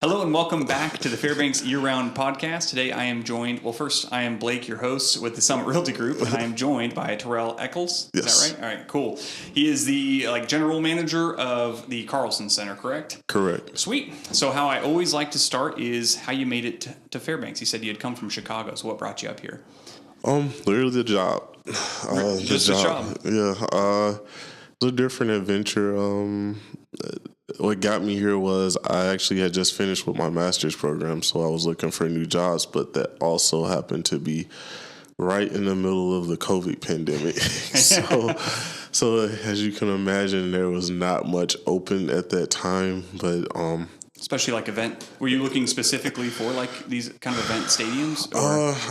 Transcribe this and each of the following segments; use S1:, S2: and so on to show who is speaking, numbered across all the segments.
S1: Hello and welcome back to the Fairbanks Year-Round Podcast. Today I am joined, I am Blake, your host with the Summit Realty Group, and I am joined by Terrell Echols. Is that right? All right, cool. He is the general manager of the Carlson Center, correct?
S2: Correct.
S1: Sweet. So how I always like to start is how you made it to Fairbanks. You said you had come from Chicago, so what brought you up here?
S2: Literally the job.
S1: Just the job?
S2: Yeah. It was a different adventure. What got me here was I actually had just finished with my master's program, so I was looking for new jobs, but that also happened to be right in the middle of the COVID pandemic. so as you can imagine, there was not much open at that time, but
S1: especially like event. Were you looking specifically for like these kind of event stadiums?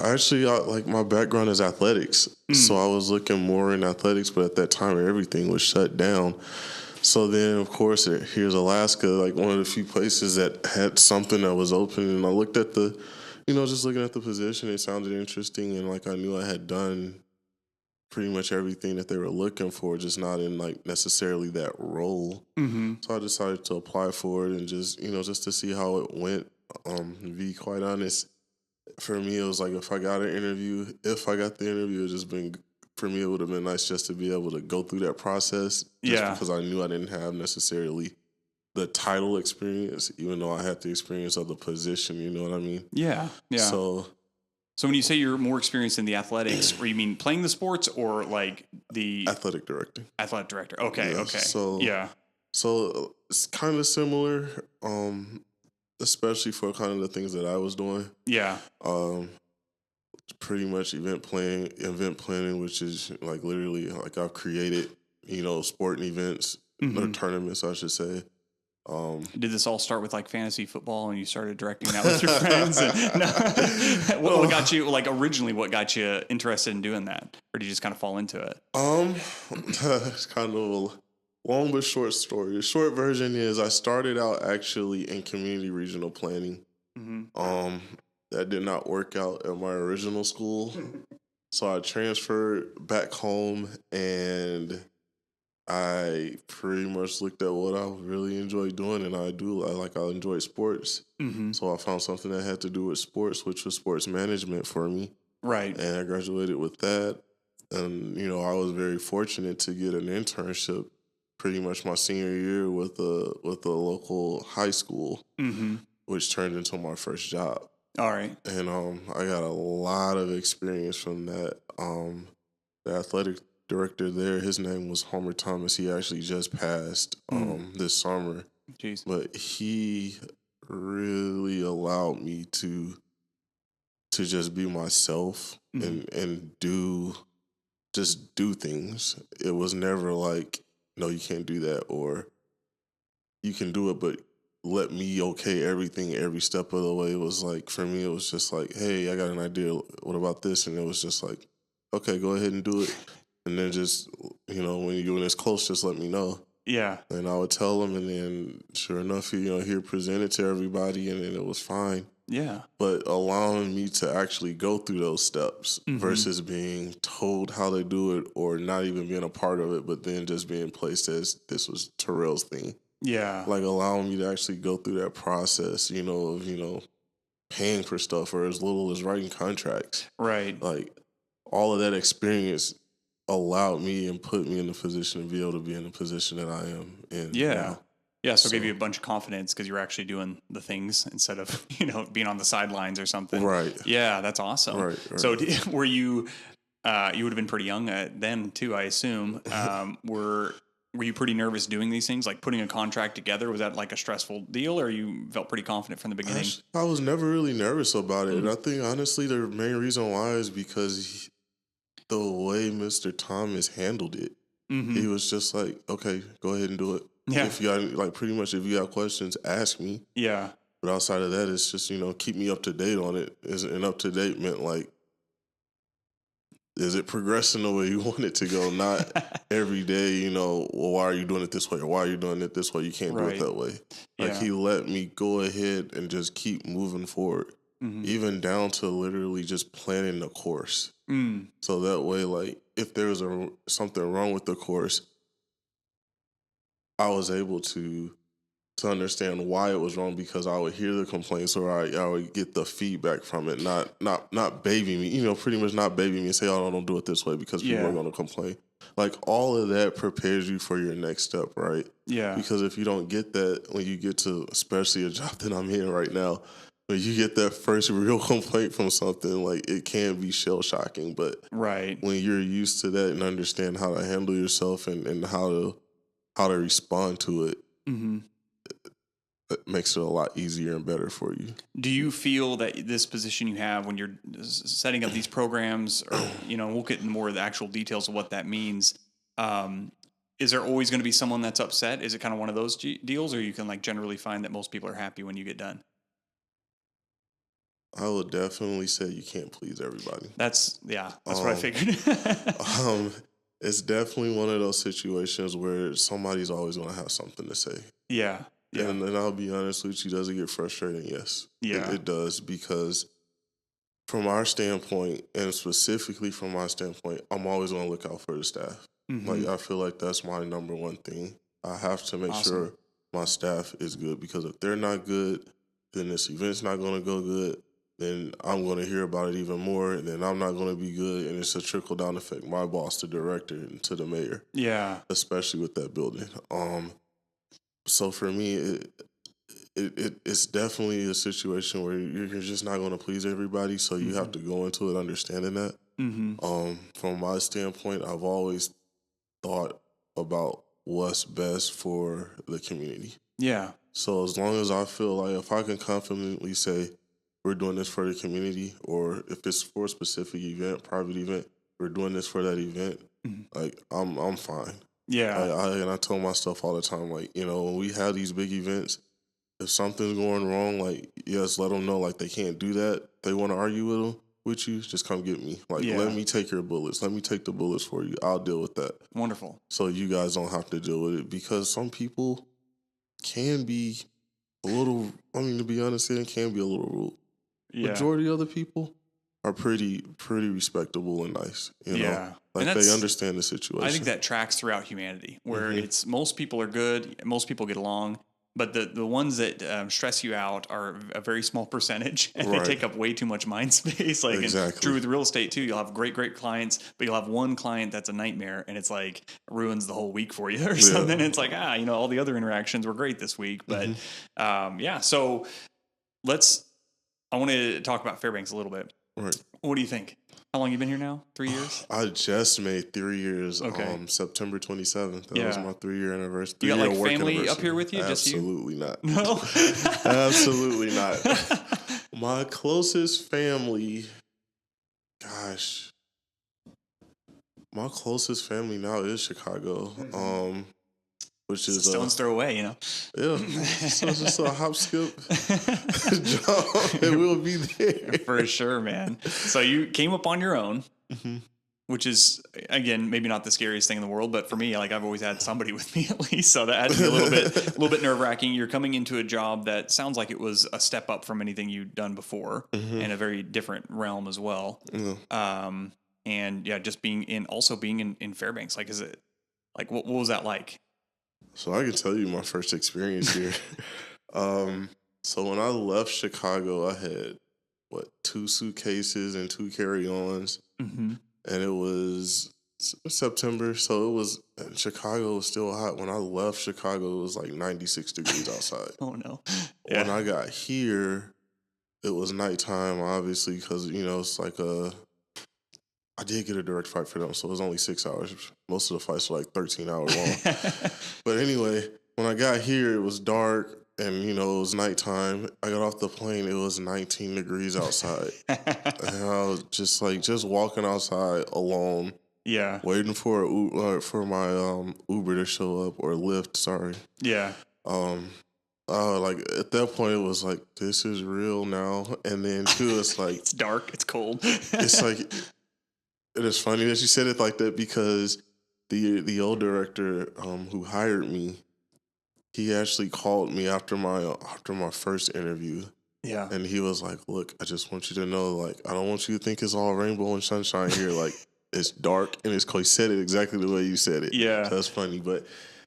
S2: Actually, my background is athletics, so I was looking more in athletics, but at that time everything was shut down. So then, of course, here's Alaska, like one of the few places that had something that was open, and I looked at just looking at the position, it sounded interesting, and like I knew I had done pretty much everything that they were looking for, just not in like necessarily that role. Mm-hmm. So I decided to apply for it and just to see how it went. To be quite honest, for me, it was like if I got the interview, it just been, for me, it would have been nice just to be able to go through that process. Because I knew I didn't have necessarily the title experience, even though I had the experience of the position, you know what I mean?
S1: Yeah. So when you say you're more experienced in the athletics, or you mean playing the sports or like the
S2: athletic director?
S1: Athletic director. Okay.
S2: Yeah,
S1: okay.
S2: So it's kind of similar, especially for kind of the things that I was doing.
S1: Yeah.
S2: Pretty much event planning, which is like literally like I've created, sporting events or tournaments, I should say.
S1: Did this all start with like fantasy football and you started directing that with your friends? What got you, like originally, what got you interested in doing that? Or did you just kind of fall into it?
S2: It's kind of a long but short story. The short version is I started out actually in community regional planning. Mm-hmm. That did not work out at my original school. So I transferred back home and I pretty much looked at what I really enjoy doing, and I enjoy sports. Mm-hmm. So I found something that had to do with sports, which was sports management for me.
S1: Right.
S2: And I graduated with that. And, I was very fortunate to get an internship pretty much my senior year with a local high school, which turned into my first job.
S1: All right.
S2: And I got a lot of experience from that. The athletic director there, his name was Homer Thomas. He actually just passed this summer.
S1: Jeez.
S2: But he really allowed me to just be myself and do things. It was never like, no, you can't do that, or you can do it, but let me okay everything every step of the way. It was like, for me, it was just like, hey, I got an idea. What about this? And it was just like, okay, go ahead and do it. And then just, when it's close, just let me know.
S1: Yeah.
S2: And I would tell him, and then sure enough, he presented to everybody, and then it was fine.
S1: Yeah.
S2: But allowing me to actually go through those steps versus being told how to do it or not even being a part of it, but then just being placed as this was Terrell's thing.
S1: Yeah.
S2: Like allowing me to actually go through that process, of paying for stuff, or as little as writing contracts.
S1: Right.
S2: Like all of that experience allowed me and put me in the position to be able to be in the position that I am in.
S1: Yeah. Yeah, so it gave you a bunch of confidence because you were actually doing the things instead of, being on the sidelines or something.
S2: Right.
S1: Yeah, that's awesome.
S2: Right.
S1: So were you, you would have been pretty young then too, I assume. Were you pretty nervous doing these things, like putting a contract together? Was that like a stressful deal, or you felt pretty confident from the beginning?
S2: I was never really nervous about it. And I think, honestly, the main reason why is because the way Mr. Thomas handled it. He was just like, okay, go ahead and do it.
S1: Yeah.
S2: If you got, if you got questions, ask me.
S1: Yeah.
S2: But outside of that, it's just, keep me up to date on it. And up to date meant like, is it progressing the way you want it to go? Not every day, well, why are you doing it this way? Or why are you doing it this way? You can't do it that way. Like he let me go ahead and just keep moving forward. Even down to literally just planning the course. So that way, like, if there was something wrong with the course, I was able to to understand why it was wrong, because I would hear the complaints, or I would get the feedback from it, not baby me, pretty much not baby me and say, oh, don't do it this way because people are going to complain. Like, all of that prepares you for your next step, right?
S1: Yeah.
S2: Because if you don't get that when you get to, especially a job that I'm in right now, when you get that first real complaint from something, like, it can be shell shocking. But
S1: right,
S2: when you're used to that and understand how to handle yourself and how to respond to it, it makes it a lot easier and better for you.
S1: Do you feel that this position you have when you're setting up these programs, or, we'll get into more of the actual details of what that means, is there always going to be someone that's upset? Is it kind of one of those deals, or you can like generally find that most people are happy when you get done?
S2: I would definitely say you can't please everybody.
S1: That's what I figured.
S2: It's definitely one of those situations where somebody's always going to have something to say.
S1: Yeah.
S2: And I'll be honest with you, does it get frustrating? Yes.
S1: Yeah.
S2: It does, because from our standpoint, and specifically from my standpoint, I'm always going to look out for the staff. Like, I feel like that's my number one thing. I have to make sure my staff is good, because if they're not good, then this event's not going to go good. Then I'm going to hear about it even more, and then I'm not going to be good, and it's a trickle-down effect. My boss, the director, and to the mayor. Yeah. Especially with that building. So for me, it's definitely a situation where you're just not going to please everybody, so you have to go into it understanding that. From my standpoint, I've always thought about what's best for the community. Yeah. So as long as I feel like if I can confidently say, we're doing this for the community, or if it's for a specific event, private event, we're doing this for that event, like, I'm fine. Yeah. I tell myself all the time, like, when we have these big events, if something's going wrong, like, yes, let them know, like, they can't do that. They want to argue with you, just come get me. Like, let me take your bullets. Let me take the bullets for you. I'll deal with that. Wonderful. So you guys don't have to deal with it, because some people can be a little, to be honest, it can be a little rude. Yeah. Majority of the people are pretty respectable and nice. Yeah. Like, they understand the situation.
S1: I think that tracks throughout humanity, where it's most people are good, most people get along, but the ones that stress you out are a very small percentage, and they take up way too much mind space. Like, exactly. True with real estate too. You'll have great clients, but you'll have one client that's a nightmare, and it's like ruins the whole week for you or something. And it's like, all the other interactions were great this week, but So I want to talk about Fairbanks a little bit. Right. What do you think? How long have you been here now? 3 years?
S2: I just made 3 years. Okay. September 27th. That was my 3-year anniversary.
S1: You got like family up here with you?
S2: Absolutely
S1: just
S2: you? Not. No? Absolutely not. My closest family, my closest family now is Chicago. Which is
S1: stone's throw away, Yeah.
S2: So it's just a hop, skip, jump, and we'll be there.
S1: For sure, man. So you came up on your own, which is, again, maybe not the scariest thing in the world, but for me, like, I've always had somebody with me at least, so that had to be a little bit nerve-wracking. You're coming into a job that sounds like it was a step up from anything you'd done before, in a very different realm as well. And just being in Fairbanks, like, is it like what was that like?
S2: So I can tell you my first experience here. So when I left Chicago, I had, 2 suitcases and 2 carry-ons. And it was September, so Chicago was still hot. When I left Chicago, it was like 96 degrees outside.
S1: Oh, no.
S2: Yeah. When I got here, it was nighttime, obviously, because, it's like I did get a direct flight for them, so it was only 6 hours. Most of the flights were like 13 hours long. But anyway, when I got here, it was dark, and, it was nighttime. I got off the plane, it was 19 degrees outside. And I was just walking outside alone. Yeah. Waiting for my Uber to show up, or Lyft, sorry. Yeah. Like, at that point, it was like, this is real now. And then, too, it's like...
S1: It's dark, it's cold.
S2: It's like... It is funny that you said it like that, because the old director who hired me, he actually called me after my first interview. Yeah. And he was like, look, I just want you to know, like, I don't want you to think it's all rainbow and sunshine here. Like, it's dark and it's cold. He said it exactly the way you said it. Yeah. That's funny. But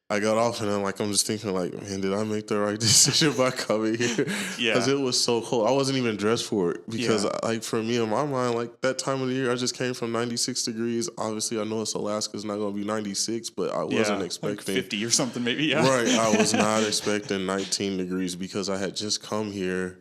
S2: I got off and I'm just thinking like, man, did I make the right decision by coming here?
S1: Yeah.
S2: Because it was so cold. I wasn't even dressed for it because like for me in my mind, like that time of the year, I just came from 96 degrees. Obviously, I know it's Alaska's not going to be 96, but I wasn't expecting
S1: like 50 or something maybe. Yeah.
S2: Right. I was not expecting 19 degrees because I had just come here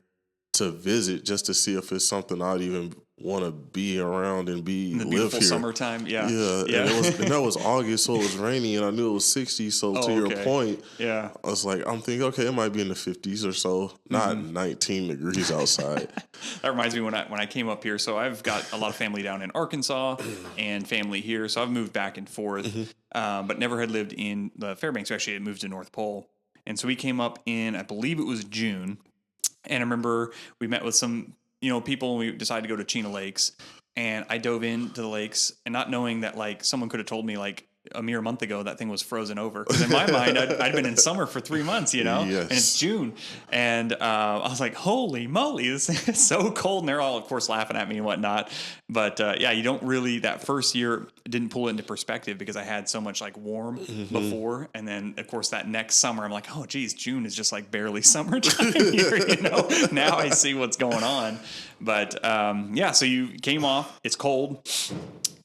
S2: to visit just to see if it's something I'd even want to be around and
S1: in the
S2: live
S1: beautiful
S2: here.
S1: summertime. Yeah.
S2: Yeah. And that was August, so it was rainy, and I knew it was 60. So to your point, I was like, I'm thinking, okay, it might be in the 50s or so, not 19 degrees outside.
S1: That reminds me when I came up here. So I've got a lot of family down in Arkansas and family here. So I've moved back and forth, but never had lived in the Fairbanks. Actually, I moved to North Pole. And so we came up in, I believe it was June. And I remember we met with some, people, and we decided to go to Chena Lakes. And I dove into the lakes and not knowing that like someone could have told me like a mere month ago that thing was frozen over. Because in my mind, I'd been in summer for 3 months, and it's June. And I was like, holy moly, this is so cold. And they're all, of course, laughing at me and whatnot. But you don't really, that first year didn't pull it into perspective because I had so much like warm before. And then, of course, that next summer, I'm like, oh, geez, June is just like barely summertime here, Now I see what's going on. But so you came off, it's cold.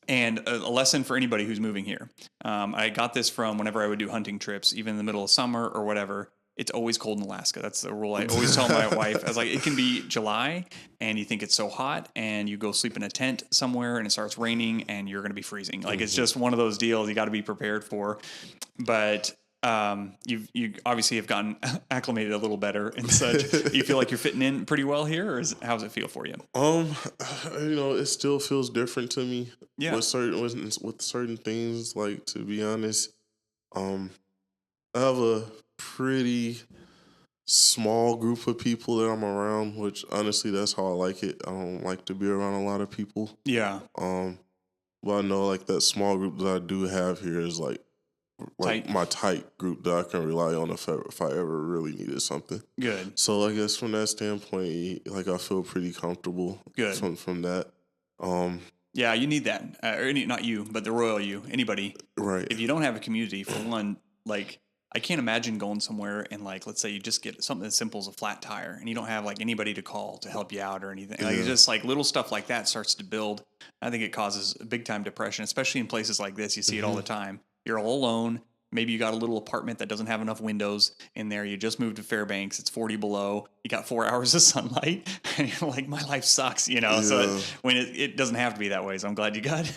S1: And a lesson for anybody who's moving here. I got this from whenever I would do hunting trips, even in the middle of summer or whatever. It's always cold in Alaska. That's the rule I always tell my wife. I was like, it can be July and you think it's so hot and you go sleep in a tent somewhere and it starts raining and you're going to be freezing. Like it's just one of those deals you got to be prepared for. But you obviously have gotten acclimated a little better and such. You feel like you're fitting in pretty well here, or how does it feel for you?
S2: It still feels different to me.
S1: Yeah.
S2: With certain things, like to be honest, I have a pretty small group of people that I'm around, which honestly that's how I like it. I don't like to be around a lot of people.
S1: Yeah.
S2: But I know like that small group that I do have here is like my tight group that I can rely on if I ever really needed something.
S1: Good.
S2: So I guess from that standpoint, like I feel pretty comfortable.
S1: Good.
S2: From that.
S1: Yeah, you need that. Not you, but the royal you. Anybody.
S2: Right.
S1: If you don't have a community, for one, like I can't imagine going somewhere and like let's say you just get something as simple as a flat tire and you don't have like anybody to call to help you out or anything. Yeah. Like it's just like little stuff like that starts to build. I think it causes a big time depression, especially in places like this. You see it all the time. You're all alone. Maybe you got a little apartment that doesn't have enough windows in there. You just moved to Fairbanks. It's 40 below. You got 4 hours of sunlight. And you're like, my life sucks, Yeah. So when it doesn't have to be that way. So I'm glad you got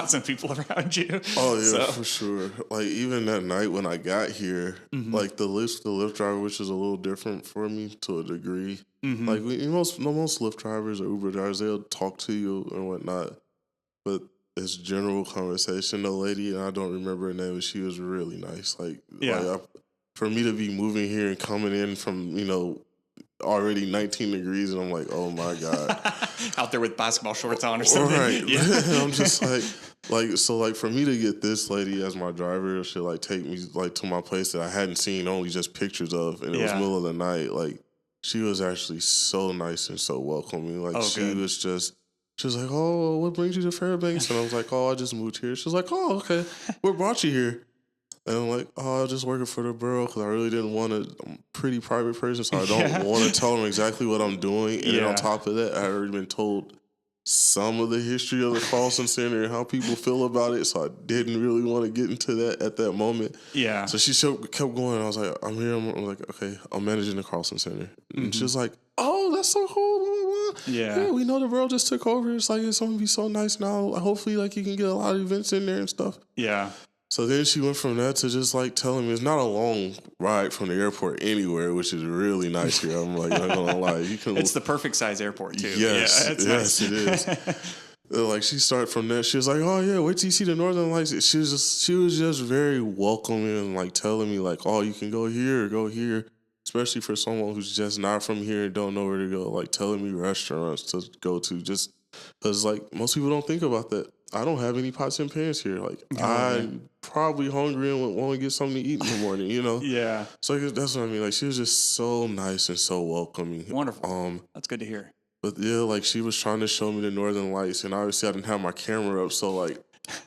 S1: some people around you.
S2: Oh, yeah, for sure. Like even that night when I got here, like the Lyft driver, which is a little different for me to a degree. Like most Lyft drivers or Uber drivers, they'll talk to you and whatnot. But this general conversation, the lady, and I don't remember her name, but she was really nice. For me to be moving here and coming in from, already 19 degrees, and I'm like, oh my God.
S1: Out there with basketball shorts on or something.
S2: Right. Yeah. I'm just so for me to get this lady as my driver, she'll like take me like to my place that I hadn't seen, only just pictures of, and it was middle of the night. Like she was actually so nice and so welcoming. Like she was like, oh, what brings you to Fairbanks? And I was like, oh, I just moved here. She was like, oh, okay. What brought you here? And I'm like, oh, I was just working for the Borough because I really didn't want to. I'm a pretty private person, so I don't want to tell them exactly what I'm doing. And then on top of that, I had already been told some of the history of the Carlson Center and how people feel about it, so I didn't really want to get into that at that moment. Yeah. So she kept going, and I was like, I'm here. I'm like, okay, I'm managing the Carlson Center. And she was like, oh, that's so cool. Yeah, we know the Borough just took over. It's like it's going to be so nice now. Hopefully, like you can get a lot of events in there and stuff. Yeah. So then she went from that to just like telling me it's not a long ride from the airport anywhere, which is really nice here. I'm like, not gonna lie,
S1: it's the perfect size airport too.
S2: Yes,
S1: nice.
S2: It is. Like she started from there. She was like, "Oh yeah, wait till you see the Northern Lights." She was just very welcoming and like telling me like, "Oh, you can go here or go here." Especially for someone who's just not from here and don't know where to go, like telling me restaurants to go to, just because like most people don't think about that. I don't have any pots and pans here. Like I'm probably hungry and want to get something to eat in the morning, Yeah. So that's what I mean. Like she was just so nice and so welcoming.
S1: Wonderful. That's good to hear.
S2: But yeah, like she was trying to show me the Northern Lights, and obviously I didn't have my camera up, so like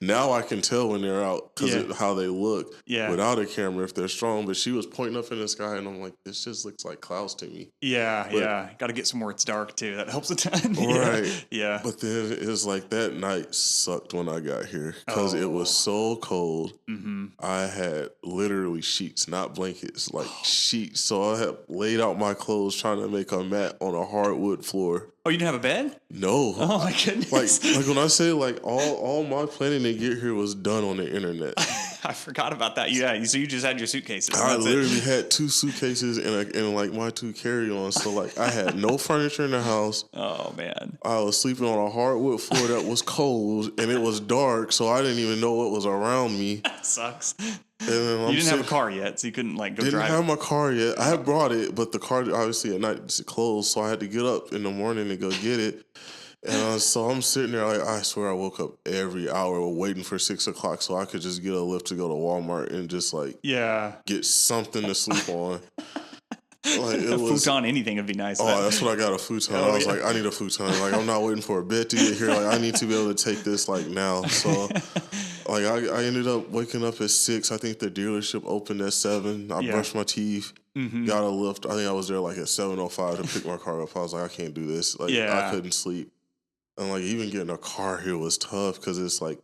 S2: Now I can tell when they're out because how they look without a camera if they're strong. But she was pointing up in the sky, and I'm like, this just looks like clouds to me.
S1: Yeah. Got to get somewhere it's dark too. That helps a ton.
S2: Right.
S1: Yeah.
S2: But then it's like that night sucked when I got here because it was so cold.
S1: Mm-hmm.
S2: I had literally sheets, not blankets, like sheets. So I had laid out my clothes trying to make a mat on a hardwood floor.
S1: Oh, you didn't have a bed?
S2: No.
S1: Oh my goodness.
S2: Like when I say like all my planning to get here was done on the internet.
S1: I forgot about that. Yeah. So you just had your suitcases.
S2: I literally had 2 suitcases and like my 2 carry-ons. So like I had no furniture in the house.
S1: Oh man.
S2: I was sleeping on a hardwood floor that was cold and it was dark, so I didn't even know what was around me.
S1: That sucks.
S2: And then
S1: you didn't have a car yet, so you couldn't like go drive.
S2: Didn't have my car yet. I had brought it, but the car obviously at night it's closed, so I had to get up in the morning to go get it. And so I'm sitting there like, I swear I woke up every hour waiting for 6 o'clock so I could just get a lift to go to Walmart and just like get something to sleep on. Like
S1: a futon, anything would be nice.
S2: Oh, that's what I got, a futon. I was like, I need a futon. Like I'm not waiting for a bed to get here. Like I need to be able to take this like now. So like I ended up waking up at 6. I think the dealership opened at 7. I brushed my teeth, got a lift. I think I was there like at 7:05 to pick my car up. I was like, I can't do this. Like I couldn't sleep. And like even getting a car here was tough because it's like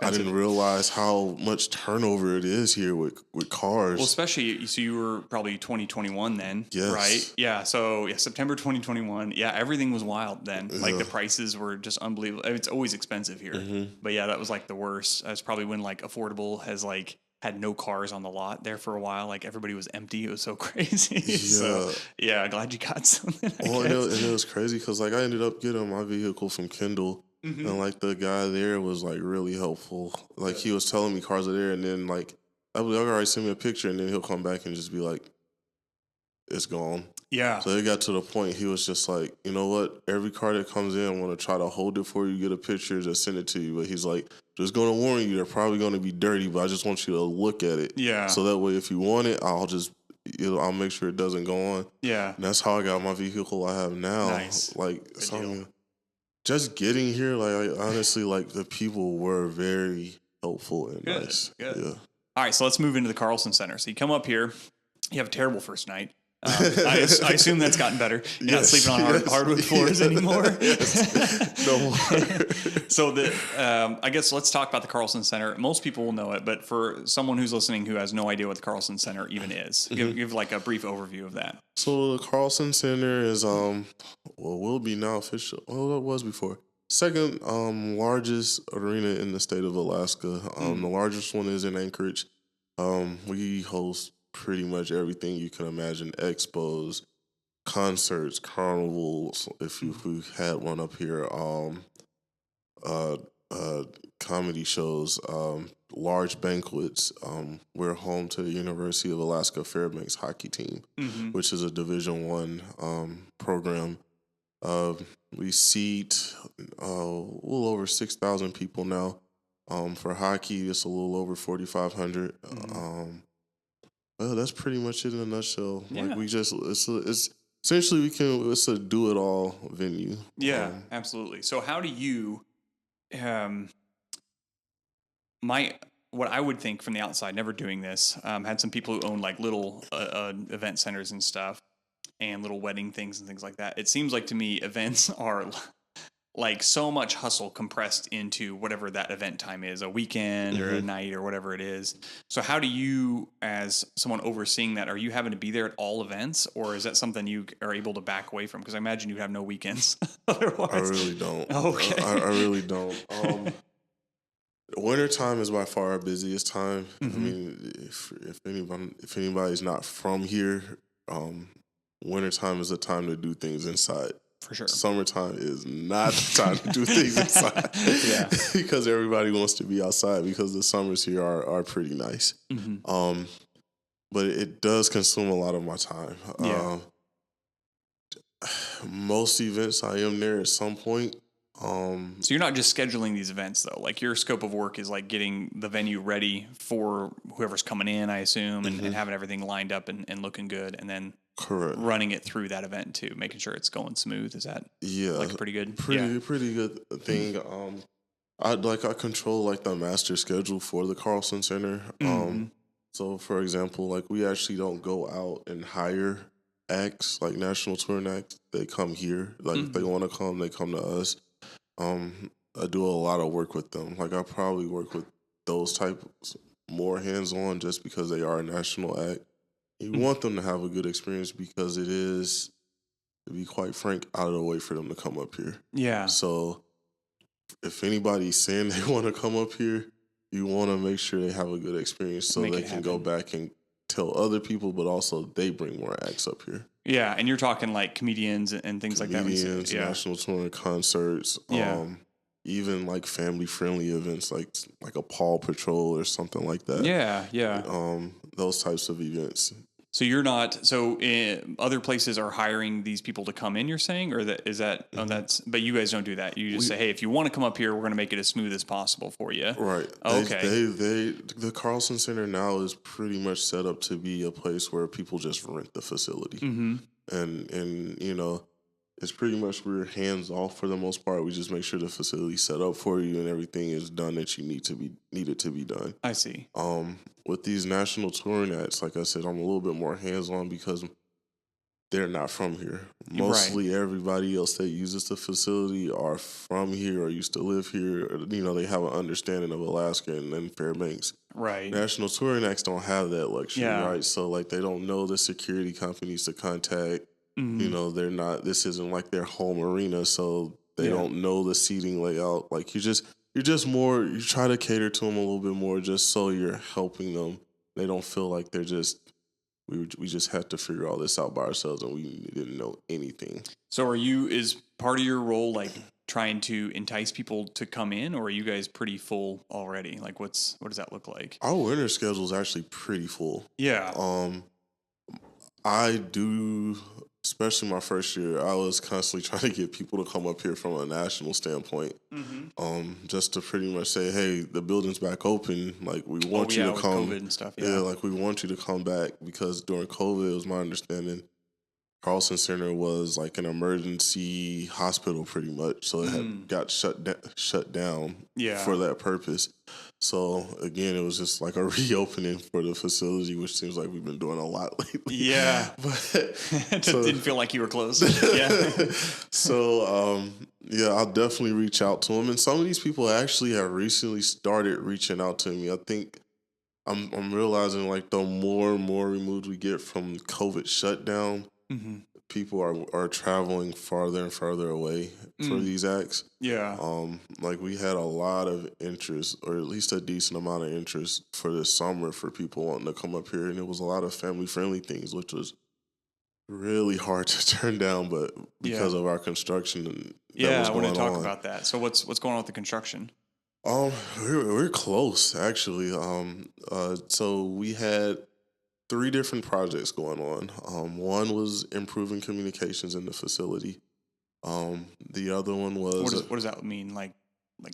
S2: I didn't realize how much turnover it is here with cars.
S1: Well, especially, so you were probably 2021 then, right? Yeah, so September 2021. Yeah, everything was wild then. Like the prices were just unbelievable. It's always expensive here. Mm-hmm. But yeah, that was like the worst. That's probably when like Affordable has like had no cars on the lot there for a while. Like everybody was empty. It was so crazy. So yeah, glad you got something.
S2: And it was crazy because like I ended up getting my vehicle from Kendall. Mm-hmm. And like the guy there was like really helpful. Like he was telling me cars are there, and then like I was like, all right, send me a picture, and then he'll come back and just be like, it's gone. Yeah. So it got to the point he was just like, you know what? Every car that comes in, I'm gonna try to hold it for you, get a picture, just send it to you. But he's like, just gonna warn you, they're probably gonna be dirty, but I just want you to look at it. Yeah. So that way, if you want it, I'll make sure it doesn't go on. Yeah. And that's how I got my vehicle I have now. Nice. Like just getting here, like honestly, like the people were very helpful and nice. Good. Yeah.
S1: All right, so let's move into the Carlson Center. So you come up here, you have a terrible first night. I assume that's gotten better. You're not sleeping on hardwood floors anymore.
S2: No more.
S1: So I guess let's talk about the Carlson Center. Most people will know it, but for someone who's listening who has no idea what the Carlson Center even is, give like a brief overview of that.
S2: So the Carlson Center is will be now official. Well, it was before. Second largest arena in the state of Alaska. The largest one is in Anchorage. We host pretty much everything you can imagine: expos, concerts, carnivals. If we had one up here, comedy shows, large banquets. We're home to the University of Alaska Fairbanks hockey team, which is a Division I program. We seat a little over 6,000 people now. For hockey, it's a little over 4,500. Well, that's pretty much it in a nutshell. Yeah. Like it's essentially it's a do-it-all venue.
S1: Yeah, absolutely. So how do you, what I would think from the outside, never doing this, had some people who own like little event centers and stuff and little wedding things and things like that. It seems like to me events are like so much hustle compressed into whatever that event time is, a weekend or a night or whatever it is. So how do you, as someone overseeing that, are you having to be there at all events, or is that something you are able to back away from? Because I imagine you have no weekends otherwise.
S2: I really don't.
S1: Okay.
S2: I really don't. Winter time is by far our busiest time. I mean, if anybody's not from here, winter time is the time to do things inside.
S1: For sure.
S2: Summertime is not the time to do things inside. Yeah. Because everybody wants to be outside because the summers here are pretty nice. But it does consume a lot of my time. Yeah. Most events I am there at some point.
S1: So you're not just scheduling these events though. Like your scope of work is like getting the venue ready for whoever's coming in, I assume, and having everything lined up and looking good, and then running it through that event too, making sure it's going smooth. Is that like a pretty good
S2: pretty good thing? I control like the master schedule for the Carlson Center. So for example, like we actually don't go out and hire acts like national touring acts. They come here. Like if they want to come, they come to us. I do a lot of work with them. Like I probably work with those types more hands on just because they are a national act. You want them to have a good experience because it is, to be quite frank, out of the way for them to come up here.
S1: Yeah.
S2: So if anybody's saying they want to come up here, you want to make sure they have a good experience so they can go back and tell other people, but also they bring more acts up here.
S1: Yeah, and you're talking like comedians and things like that.
S2: Comedians, national touring concerts, even like family-friendly events like a Paw Patrol or something like that.
S1: Yeah.
S2: Those types of events.
S1: So you're not. So other places are hiring these people to come in. You're saying, or is that? Oh, that's. But you guys don't do that. You just say, hey, if you want to come up here, we're going to make it as smooth as possible for you.
S2: Right.
S1: Okay.
S2: The Carlson Center now is pretty much set up to be a place where people just rent the facility, and you know, it's pretty much we're hands off for the most part. We just make sure the facility's set up for you and everything is done that you needed to be done.
S1: I see.
S2: With these national touring acts, like I said, I'm a little bit more hands on because they're not from here. Mostly everybody else that uses the facility are from here or used to live here. Or, you know, they have an understanding of Alaska and then Fairbanks.
S1: Right.
S2: National touring acts don't have that luxury, right? So like they don't know the security companies to contact. You know, they're not. This isn't like their home arena, so they don't know the seating layout. Like you're just more. You try to cater to them a little bit more, just so you're helping them. They don't feel like they're just. We just had to figure all this out by ourselves, and we didn't know anything.
S1: So, is part of your role like trying to entice people to come in, or are you guys pretty full already? Like, what does that look like?
S2: Our winter schedule is actually pretty full.
S1: Yeah.
S2: I do. Especially my first year, I was constantly trying to get people to come up here from a national standpoint, just to pretty much say, hey, the building's back open. Like, we want you to come.
S1: COVID and stuff,
S2: like, we want you to come back because during COVID, it was my understanding, Carlson Center was like an emergency hospital pretty much. So it had got shut down for that purpose. So again, it was just like a reopening for the facility, which seems like we've been doing a lot lately.
S1: Yeah.
S2: But
S1: it didn't feel like you were close. Yeah.
S2: So, I'll definitely reach out to them. And some of these people actually have recently started reaching out to me. I think I'm realizing like the more and more removed we get from COVID shutdown, people are traveling farther and farther away for these acts. Yeah. Like we had a lot of interest, or at least a decent amount of interest for this summer for people wanting to come up here, and it was a lot of family friendly things, which was really hard to turn down, but because of our construction
S1: I want to talk about that. So what's going on with the construction?
S2: We're close actually. So we had 3 different projects going on. One was improving communications in the facility. The other one was
S1: what does that mean? Like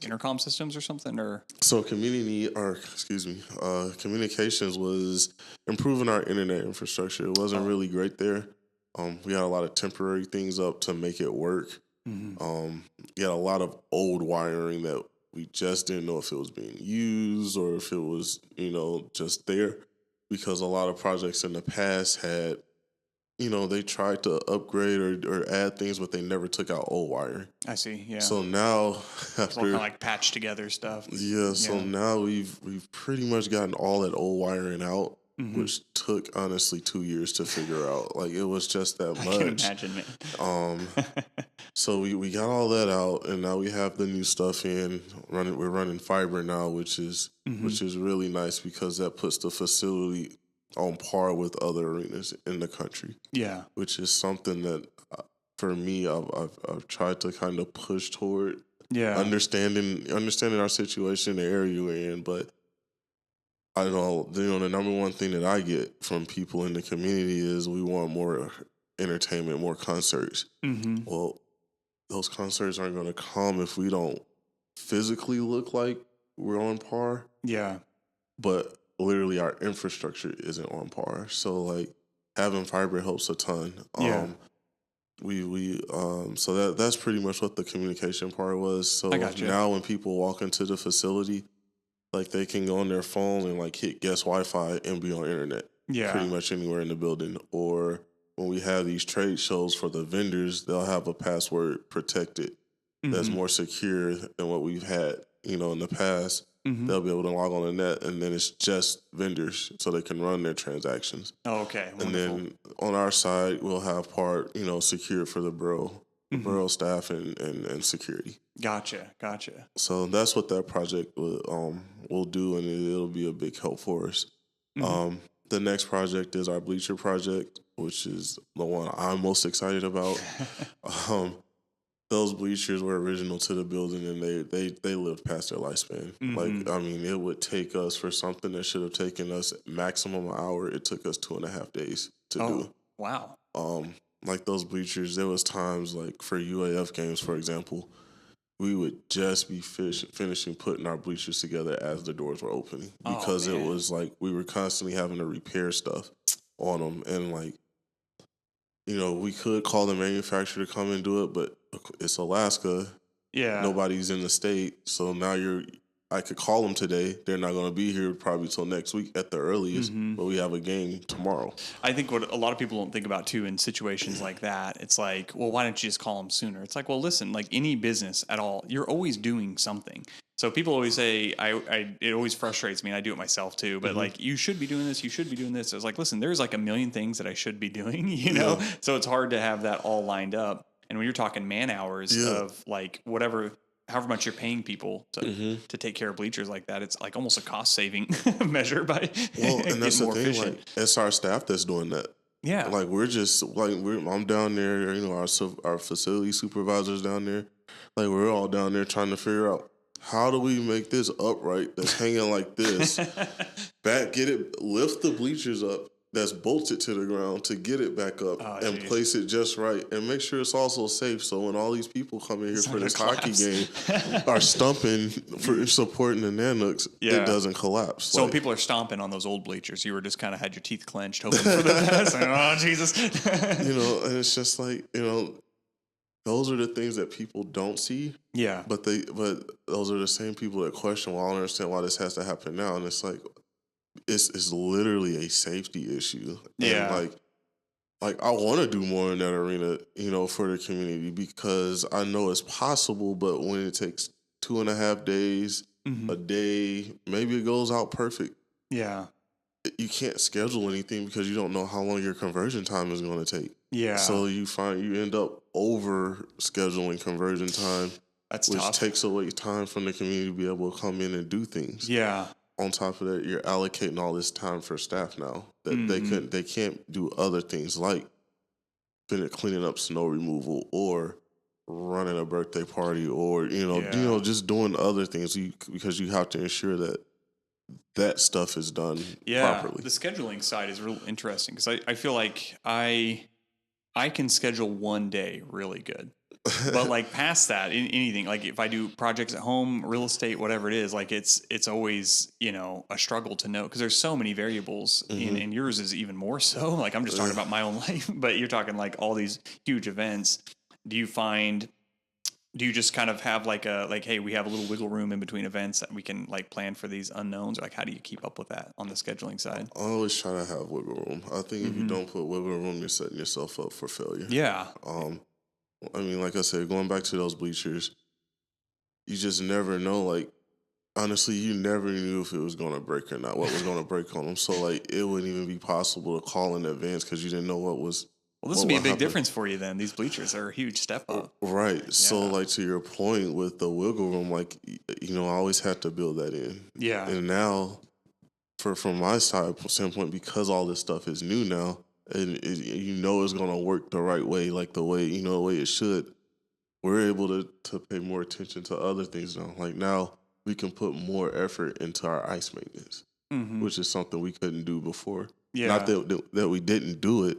S1: intercom systems or something, or
S2: so communications was improving our internet infrastructure. It wasn't really great there. We had a lot of temporary things up to make it work. We had a lot of old wiring that we just didn't know if it was being used or if it was, just there. Because a lot of projects in the past had, they tried to upgrade or add things, but they never took out old wiring.
S1: I see, yeah.
S2: So now,
S1: it's all kind of like patched together stuff.
S2: So now we've pretty much gotten all that old wiring out, which took, honestly, 2 years to figure out. Like, it was just that much.
S1: I can imagine, man.
S2: So we got all that out, and now we have the new stuff in. We're running fiber now, which is really nice because that puts the facility on par with other arenas in the country. Yeah, which is something that for me I've tried to kind of push toward. Yeah, understanding our situation, the area we're in, but I know the number one thing that I get from people in the community is we want more entertainment, more concerts. Well, those concerts aren't going to come if we don't physically look like we're on par. Yeah. But literally our infrastructure isn't on par. So, like, having fiber helps a ton. So that's pretty much what the communication part was. So
S1: I gotcha.
S2: now when people walk into the facility, like they can go on their phone and like hit guest Wi-Fi and be on internet pretty
S1: Yeah.
S2: much anywhere in the building. Or when we have these trade shows for the vendors, they'll have a password protected that's more secure than what we've had, in the past. They'll be able to log on the net, and then it's just vendors, so they can run their transactions.
S1: Oh, okay. Wonderful.
S2: And then on our side, we'll have part, secured for the borough staff and security.
S1: Gotcha.
S2: So that's what that project will do, and it'll be a big help for us. The next project is our bleacher project, which is the one I'm most excited about. Those bleachers were original to the building, and they lived past their lifespan. It would take us for something that should have taken us maximum an hour. It took us 2.5 days to do.
S1: Wow.
S2: Like those bleachers, there was times like for UAF games, for example, we would just be finishing putting our bleachers together as the doors were opening because it was like we were constantly having to repair stuff on them, and like, we could call the manufacturer to come and do it, but it's Alaska.
S1: Yeah.
S2: Nobody's in the state. So now I could call them today. They're not going to be here probably till next week at the earliest, but we have a game tomorrow.
S1: I think what a lot of people don't think about too in situations like that, it's like, well, why don't you just call them sooner? It's like, well, listen, like any business at all, you're always doing something. So people always say, it always frustrates me, and I do it myself too, but like, you should be doing this, you should be doing this. It's like, listen, there's like a million things that I should be doing, So it's hard to have that all lined up. And when you're talking man hours of like however much you're paying people to take care of bleachers like that, it's like almost a cost saving measure by
S2: and that's the
S1: more
S2: thing,
S1: efficient.
S2: like it's our staff that's doing that.
S1: Yeah.
S2: Like I'm down there, our facility supervisors down there, like we're all down there trying to figure out how do we make this upright that's hanging like this, lift the bleachers up that's bolted to the ground to get it back up place it just right and make sure it's also safe. So when all these people come in here for this hockey game are stumping for supporting the Nanooks, it doesn't collapse.
S1: So when people are stomping on those old bleachers, you were just kind of had your teeth clenched hoping for the best. Like, oh, Jesus.
S2: And it's just like, those are the things that people don't see.
S1: Yeah.
S2: But those are the same people that question, well, I don't understand why this has to happen now. And it's like, it's literally a safety issue.
S1: Yeah.
S2: And like I want to do more in that arena, for the community because I know it's possible, but when it takes 2.5 days, a day, maybe it goes out perfect.
S1: Yeah.
S2: You can't schedule anything because you don't know how long your conversion time is going to take.
S1: Yeah.
S2: So you end up over scheduling conversion time,
S1: which
S2: tough. Takes away time from the community to be able to come in and do things.
S1: Yeah.
S2: On top of that, you're allocating all this time for staff now that they can't do other things like cleaning up snow removal or running a birthday party or just doing other things because you have to ensure that stuff is done properly.
S1: The scheduling side is real interesting because I feel like I can schedule one day really good. But like past that, anything, like if I do projects at home, real estate, whatever it is, like it's always, a struggle to know because there's so many variables and yours is even more so. Like I'm just talking about my own life, but you're talking like all these huge events. Do you just kind of have hey, we have a little wiggle room in between events that we can like plan for these unknowns? Or like, how do you keep up with that on the scheduling side?
S2: I always try to have wiggle room. I think if you don't put wiggle room, you're setting yourself up for failure.
S1: Yeah.
S2: Like I said, going back to those bleachers, you just never know. Like, honestly, you never knew if it was going to break or not, what was going to break on them. So, like, it wouldn't even be possible to call in advance because you didn't know what was.
S1: Well, this would be a big difference for you then. These bleachers are a huge step up.
S2: Right. Yeah. So, like, to your point with the wiggle room, like, I always had to build that in. Yeah. And now, from my standpoint, because all this stuff is new now, and it's going to work the right way, like the way it should, we're able to pay more attention to other things now. Like now we can put more effort into our ice maintenance, which is something we couldn't do before. Yeah. Not that we didn't do it,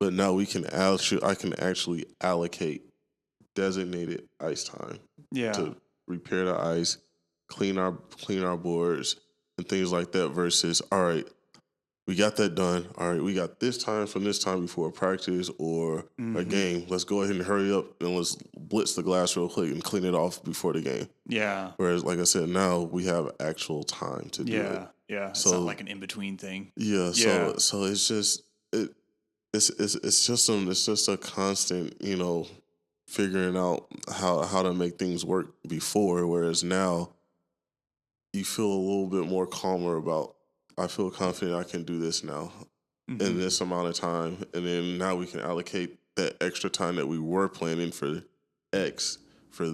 S2: but now I can actually allocate designated ice time to repair the ice, clean our boards and things like that versus, all right, we got that done. All right, we got this time from this time before a practice or a game. Let's go ahead and hurry up and let's blitz the glass real quick and clean it off before the game.
S1: Yeah.
S2: Whereas, like I said, now we have actual time to do it.
S1: Yeah. It's not like an in-between thing.
S2: Yeah. So it's just it's just a constant, figuring out how to make things work before. Whereas now you feel a little bit more calmer about. I feel confident I can do this now in this amount of time. And then now we can allocate that extra time that we were planning for X for,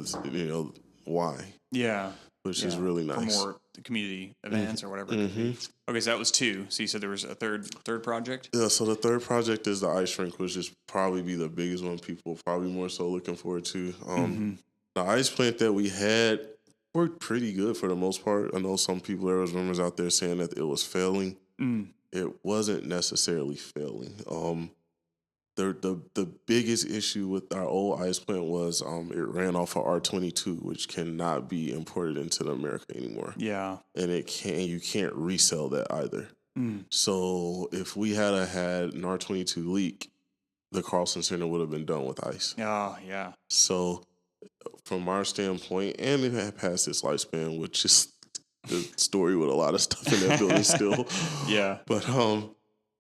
S2: Y.
S1: Yeah.
S2: Which is really nice.
S1: For more community events or whatever it could be. Okay, so that was 2. So you said there was a third project?
S2: Yeah, so the third project is the ice rink, which is probably be the biggest one people probably more so looking forward to. The ice plant that we had worked pretty good for the most part. I know some people, there was rumors out there saying that it was failing. It wasn't necessarily failing. The biggest issue with our old ice plant was it ran off of R22, which cannot be imported into America anymore.
S1: Yeah,
S2: and you can't resell that either. So if we had an R22 leak, the Carlson Center would have been done with ice.
S1: Yeah. So
S2: from our standpoint, and it had passed its lifespan, which is the story with a lot of stuff in that building still.
S1: Yeah.
S2: But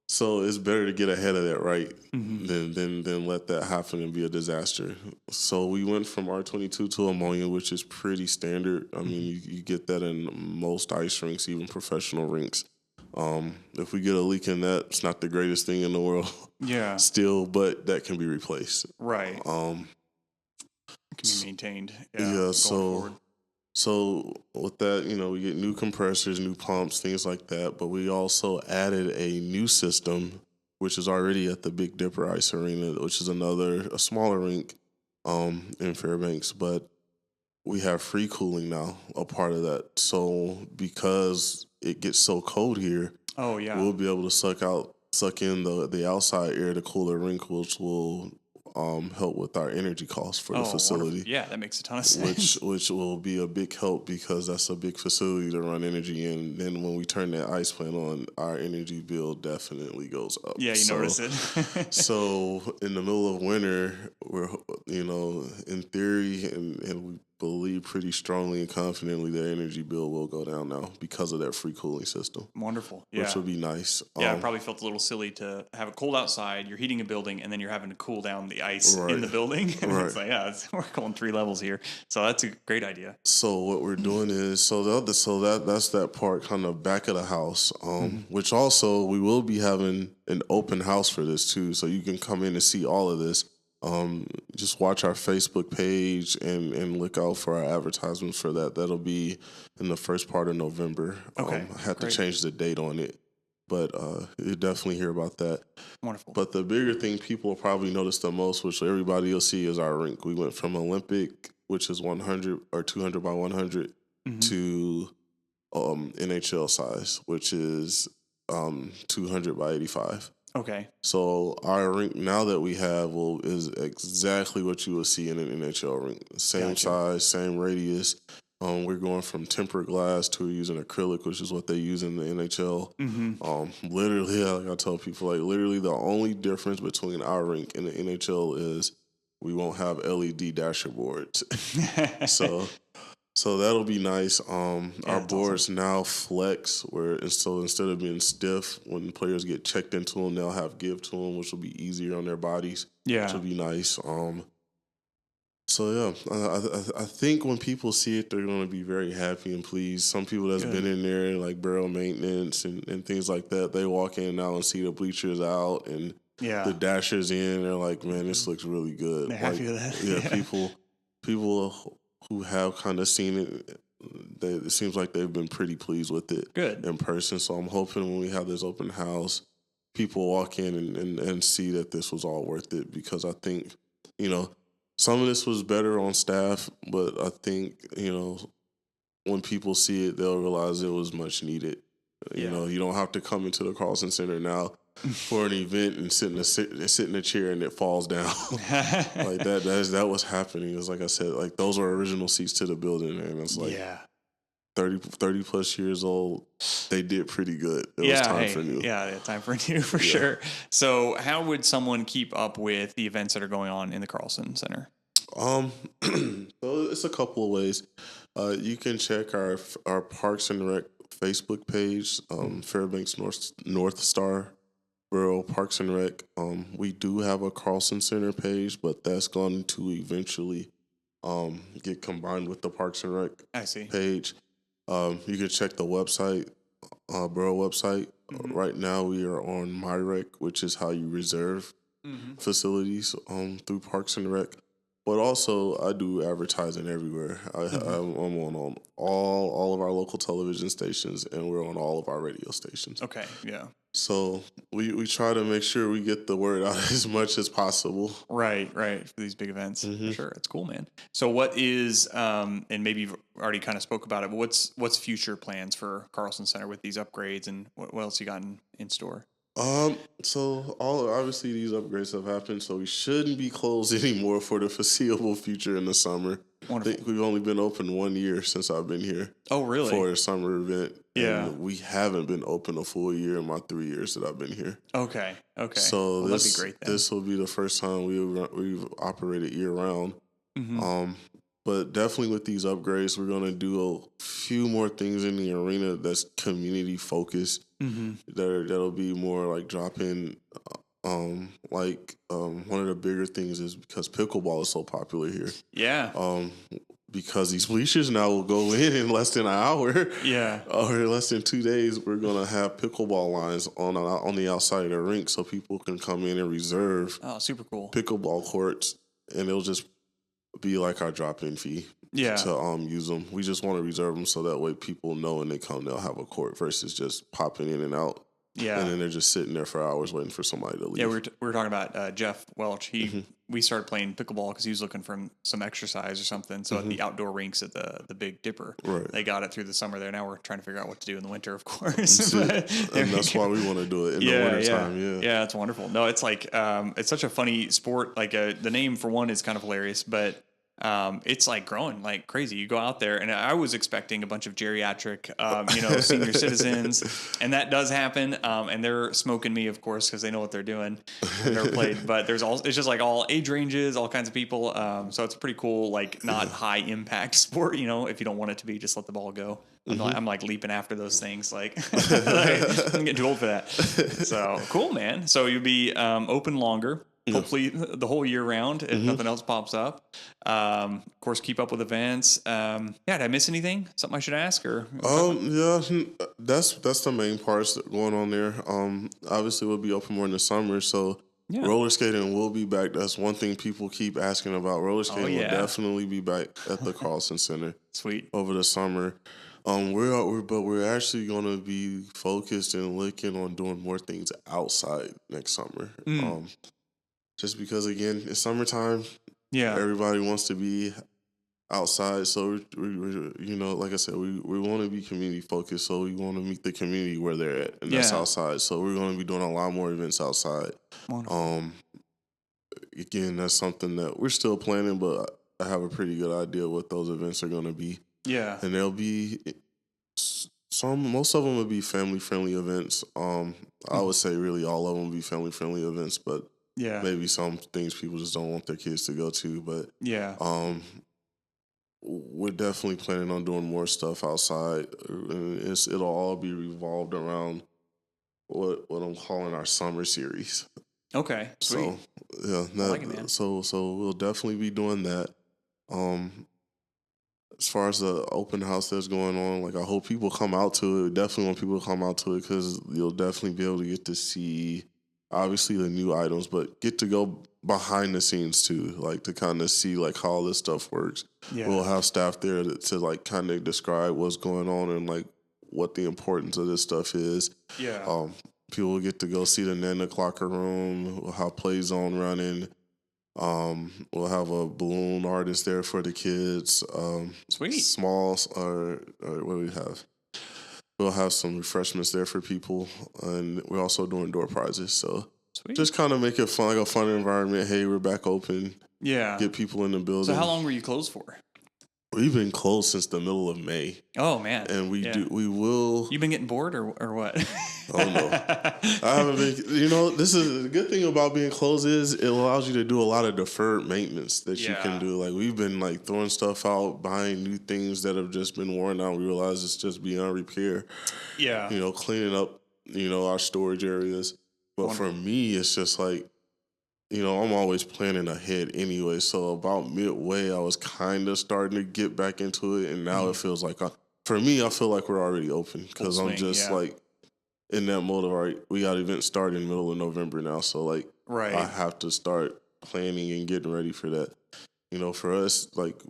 S2: so it's better to get ahead of that, right? Than let that happen and be a disaster. So we went from R22 to ammonia, which is pretty standard. I mean, you get that in most ice rinks, even professional rinks. If we get a leak in that, it's not the greatest thing in the world.
S1: Yeah.
S2: Still, but that can be replaced.
S1: Right. It can be maintained.
S2: Yeah. So with that, we get new compressors, new pumps, things like that. But we also added a new system, which is already at the Big Dipper Ice Arena, which is a smaller rink in Fairbanks. But we have free cooling now, a part of that. So because it gets so cold here, we'll be able to suck in the outside air to cool the rink, which will help with our energy costs for the facility.
S1: Wonderful. Yeah, that makes a ton of sense.
S2: Which will be a big help because that's a big facility to run energy in. Then when we turn that ice plant on, our energy bill definitely goes up.
S1: Yeah, you notice it.
S2: So in the middle of winter, we're in theory and we believe pretty strongly and confidently that energy bill will go down now because of that free cooling system.
S1: Wonderful. Yeah.
S2: Which will be nice.
S1: Yeah, it probably felt a little silly to have it cold outside, you're heating a building, and then you're having to cool down the ice in the building. And it's like, we're going 3 levels here. So that's a great idea.
S2: So what we're doing is, that's that part kind of back of the house, which also we will be having an open house for this too. So you can come in and see all of this. Just watch our Facebook page and look out for our advertisements for that. That'll be in the first part of November.
S1: Okay,
S2: I have to change the date on it, but you'll definitely hear about that.
S1: Wonderful.
S2: But the bigger thing people will probably notice the most, which everybody will see, is our rink. We went from Olympic, which is 100 or 200 by 100, to NHL size, which is 200 by 85.
S1: Okay.
S2: So our rink now that we have is exactly what you will see in an NHL rink. Same size, same radius. We're going from tempered glass to using acrylic, which is what they use in the NHL. Literally, like I tell people, literally the only difference between our rink and the NHL is we won't have LED dasher boards. So that'll be nice. Our boards now flex, so instead of being stiff, when players get checked into them, they'll have give to them, which will be easier on their bodies. Yeah, which will be nice. I think when people see it, they're going to be very happy and pleased. Some people that's been in there, like Borough maintenance and things like that, they walk in now and see the bleachers out and the dashers in. They're like, man, this looks really good.
S1: They're happy with that.
S2: Yeah, people who have kind of seen it, it seems like they've been pretty pleased with it in person. So I'm hoping when we have this open house, people walk in and see that this was all worth it, because I think, some of this was better on staff, but I think, when people see it, they'll realize it was much needed. You don't have to come into the Carlson Center now for an event and sit in a chair and it falls down. Like that was happening. It's like I said, like those are original seats to the building, and it's like 30 plus years old, they did pretty good. It was time for new.
S1: Yeah, time for new for sure. So how would someone keep up with the events that are going on in the Carlson Center?
S2: So it's a couple of ways. You can check our Parks and Rec Facebook page, Fairbanks North Star Borough Parks and Rec. We do have a Carlson Center page, but that's going to eventually get combined with the Parks and Rec page. You can check the website, Borough website. Right now we are on MyRec, which is how you reserve facilities through Parks and Rec. But also, I do advertising everywhere. I'm on all of our local television stations, and we're on all of our radio stations.
S1: Okay, yeah.
S2: So we try to make sure we get the word out as much as possible.
S1: Right, for these big events. For sure. It's cool, man. So what is, and maybe you've already kind of spoke about it, but what's future plans for Carlson Center with these upgrades, and what else you got in store?
S2: So obviously these upgrades have happened, so we shouldn't be closed anymore for the foreseeable future in the summer. Wonderful. I think we've only been open 1 year since I've been here.
S1: Oh, really?
S2: For a summer event.
S1: Yeah.
S2: And we haven't been open a full year in my 3 years that I've been here.
S1: Okay.
S2: So
S1: that'd be great then.
S2: This will be the first time we've operated year round. But definitely with these upgrades, we're going to do a few more things in the arena that's community focused. That'll be more like drop-in. One of the bigger things is because pickleball is so popular here.
S1: Yeah.
S2: Because these bleachers now will go in less than an hour.
S1: Yeah.
S2: Or less than 2 days, we're going to have pickleball lines on the outside of the rink so people can come in and reserve.
S1: Oh, super cool.
S2: Pickleball courts, and it'll just be like our drop-in fee to use them. We just want to reserve them so that way people know when they come they'll have a court versus just popping in and out. Yeah, and then they're just sitting there for hours waiting for somebody to leave.
S1: Yeah, we were talking about Jeff Welch. We started playing pickleball because he was looking for some exercise or something. So at the outdoor rinks at the Big Dipper, they got it through the summer there. Now we're trying to figure out what to do in the winter, of course.
S2: And that's why we want to do it in the wintertime.
S1: Yeah, it's wonderful. No, it's like it's such a funny sport. Like the name for one is kind of hilarious, but it's like growing like crazy. You go out there, and I was expecting a bunch of geriatric, senior citizens, and that does happen. And they're smoking me, of course, because they know what they're doing. I've never played, but it's just like all age ranges, all kinds of people. So it's a pretty cool, like not high impact sport. If you don't want it to be, just let the ball go. I'm like leaping after those things. Like I'm getting too old for that. So cool, man. So you'll be open longer. Hopefully the whole year round if nothing else pops up. Of course, keep up with events. Did I miss anything? Something I should ask? Or
S2: that's the main parts going on there. Obviously we'll be open more in the summer, so roller skating will be back. That's one thing people keep asking about. Roller skating will definitely be back at the Carlson Center.
S1: Sweet.
S2: Over the summer. We're actually going to be focused and looking on doing more things outside next summer. Just because, again, it's summertime. Yeah. Everybody wants to be outside. So, like I said, we want to be community focused. So, we want to meet the community where they're at. And that's outside. So, we're going to be doing a lot more events outside. Again, that's something that we're still planning, but I have a pretty good idea what those events are going to be. Yeah. And they'll be most of them will be family-friendly events. I would say really all of them will be family-friendly events, but maybe some things people just don't want their kids to go to. But we're definitely planning on doing more stuff outside. And it'll all be revolved around what I'm calling our summer series.
S1: Okay, sweet.
S2: So
S1: I like it, man.
S2: So we'll definitely be doing that. As far as the open house that's going on, like I hope people come out to it. Definitely want people to come out to it because you'll definitely be able to get to see, obviously, the new items, but get to go behind the scenes too, like to kind of see like how all this stuff works. Yeah. We'll have staff there to like kind of describe what's going on and like what the importance of this stuff is. Yeah. People will get to go see the Nana Clocker room. We'll have Play Zone running. We'll have a balloon artist there for the kids. Sweet. Smalls, or what do we have? We'll have some refreshments there for people, and we're also doing door prizes. So just kind of make it fun, like a fun environment. Hey, we're back open. Yeah. Get people in the building.
S1: So how long were you closed for?
S2: We've been closed since the middle of May.
S1: Oh man.
S2: And we will.
S1: You've been getting bored or what?
S2: Oh no. I haven't been, this is the good thing about being closed is it allows you to do a lot of deferred maintenance that you can do. Like we've been like throwing stuff out, buying new things that have just been worn out. We realize it's just beyond repair.
S1: Yeah.
S2: Cleaning up, our storage areas. But for me, it's just like, I'm always planning ahead anyway. So about midway, I was kind of starting to get back into it. And now it feels like, for me, I feel like we're already open because I'm just like in that mode of, all right, we got events starting in the middle of November now. So like, I have to start planning and getting ready for that. For us, like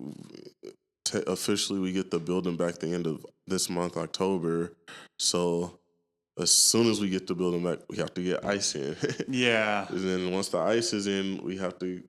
S2: officially we get the building back the end of this month, October. So as soon as we get the building back, we have to get ice in.
S1: Yeah.
S2: And then once the ice is in, we have to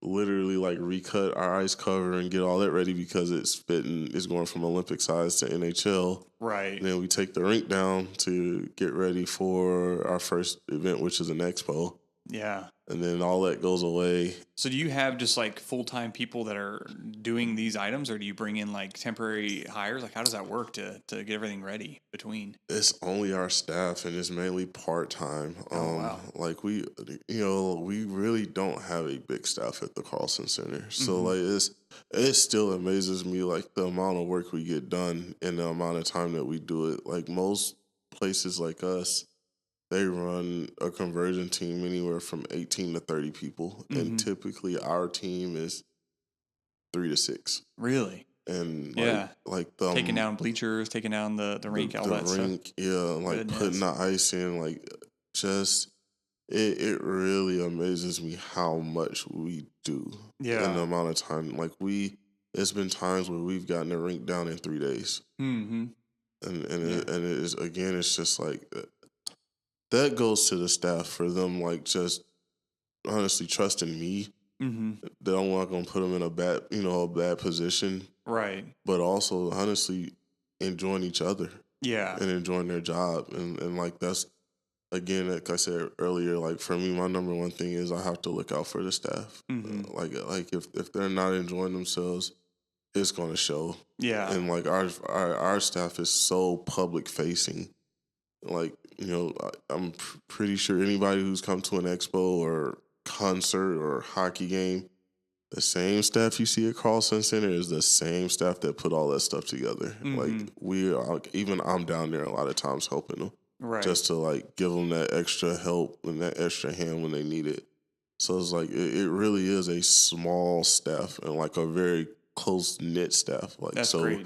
S2: literally like recut our ice cover and get all that ready because it's going from Olympic size to NHL.
S1: Right.
S2: And then we take the rink down to get ready for our first event, which is an expo.
S1: Yeah.
S2: And then all that goes away.
S1: So do you have just like full-time people that are doing these items, or do you bring in like temporary hires? Like how does that work to get everything ready between?
S2: It's only our staff and it's mainly part-time.
S1: Wow.
S2: Like we really don't have a big staff at the Carlson Center. So like it still amazes me like the amount of work we get done in the amount of time that we do it. Like most places like us, they run a conversion team anywhere from 18 to 30 people. And typically our team is 3 to 6.
S1: Really?
S2: And like the
S1: taking down bleachers, taking down the rink, all that stuff.
S2: Yeah, like putting the ice in, like just it really amazes me how much we do in the amount of time. Like it's been times where we've gotten the rink down in 3 days. Mm-hmm. And it is, again, it's just like that goes to the staff for them, like just honestly trusting me. That I'm not gonna put them in a bad position.
S1: Right.
S2: But also honestly enjoying each other.
S1: Yeah.
S2: And enjoying their job. And like that's again, like I said earlier, like for me, my number one thing is I have to look out for the staff. Like if they're not enjoying themselves, it's gonna show.
S1: Yeah.
S2: And like our staff is so public facing. Like, I'm pretty sure anybody who's come to an expo or concert or hockey game, the same staff you see at Carlson Center is the same staff that put all that stuff together. Like even I'm down there a lot of times helping them, just to like give them that extra help and that extra hand when they need it. So it's like it really is a small staff and like a very close knit staff. Like
S1: that's great.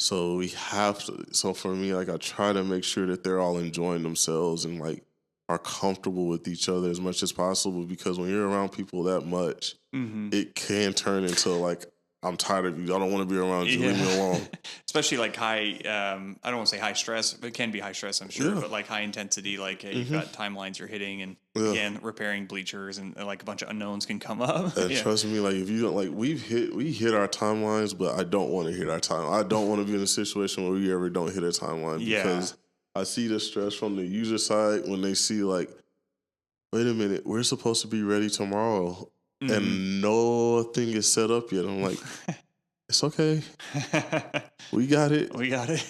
S2: So we have to. So for me, like I try to make sure that they're all enjoying themselves and like are comfortable with each other as much as possible. Because when you're around people that much, it can turn into like, I'm tired of you. I don't want to be around you. Leave me alone.
S1: Especially like high. I don't want to say high stress, but it can be high stress, I'm sure. But like high intensity, like you've got timelines you're hitting, and again repairing bleachers, and like a bunch of unknowns can come up.
S2: And trust me, like if you don't like, we hit our timelines, but I don't want to hit our time. I don't want to be in a situation where we ever don't hit a timeline because I see the stress from the user side when they see like, wait a minute, we're supposed to be ready tomorrow. And nothing is set up yet. I'm like, it's okay. We got it.
S1: We got it.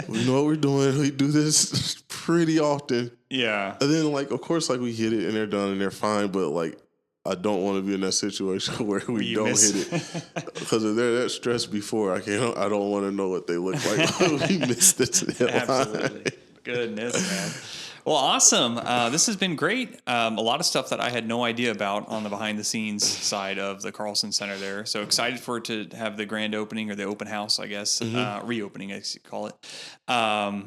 S2: We know what we're doing. We do this pretty often. Yeah. And then, like, of course, like, we hit it and they're done and they're fine. But, like, I don't want to be in that situation where we don't hit it. Because if they're that stressed before, I don't want to know what they look like when we missed the deadline.
S1: Absolutely. Goodness, man. Well, awesome. This has been great. A lot of stuff that I had no idea about on the behind-the-scenes side of the Carlson Center there. So excited for it to have the grand opening, or the open house, I guess, reopening, I guess you call it.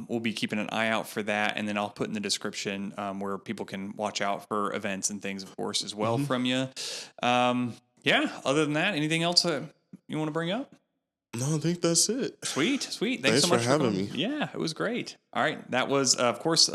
S1: We'll be keeping an eye out for that, and then I'll put in the description where people can watch out for events and things, of course, as well from you. Other than that, anything else that you want to bring up?
S2: No, I think that's it.
S1: Sweet. Thanks so much
S2: for having me.
S1: Yeah, it was great. All right. That was, of course,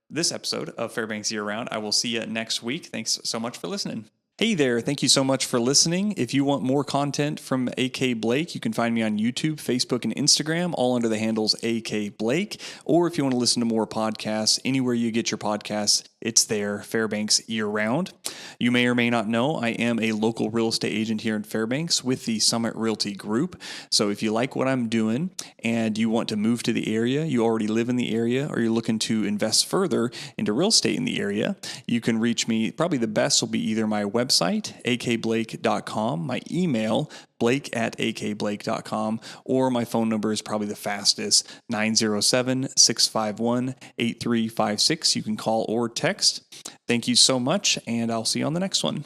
S1: this episode of Fairbanks Year Round. I will see you next week. Thanks so much for listening. Hey there. Thank you so much for listening. If you want more content from AK Blake, you can find me on YouTube, Facebook, and Instagram, all under the handles AK Blake. Or if you want to listen to more podcasts, anywhere you get your podcasts, it's there, Fairbanks year-round. You may or may not know I am a local real estate agent here in Fairbanks with the Summit Realty Group. So if you like what I'm doing and you want to move to the area, you already live in the area, or you're looking to invest further into real estate in the area, you can reach me. Probably the best will be either my website, akblake.com, my email, blake@akblake.com, or my phone number is probably the fastest, 907-651-8356. You can call or text. Thank you so much, and I'll see you on the next one.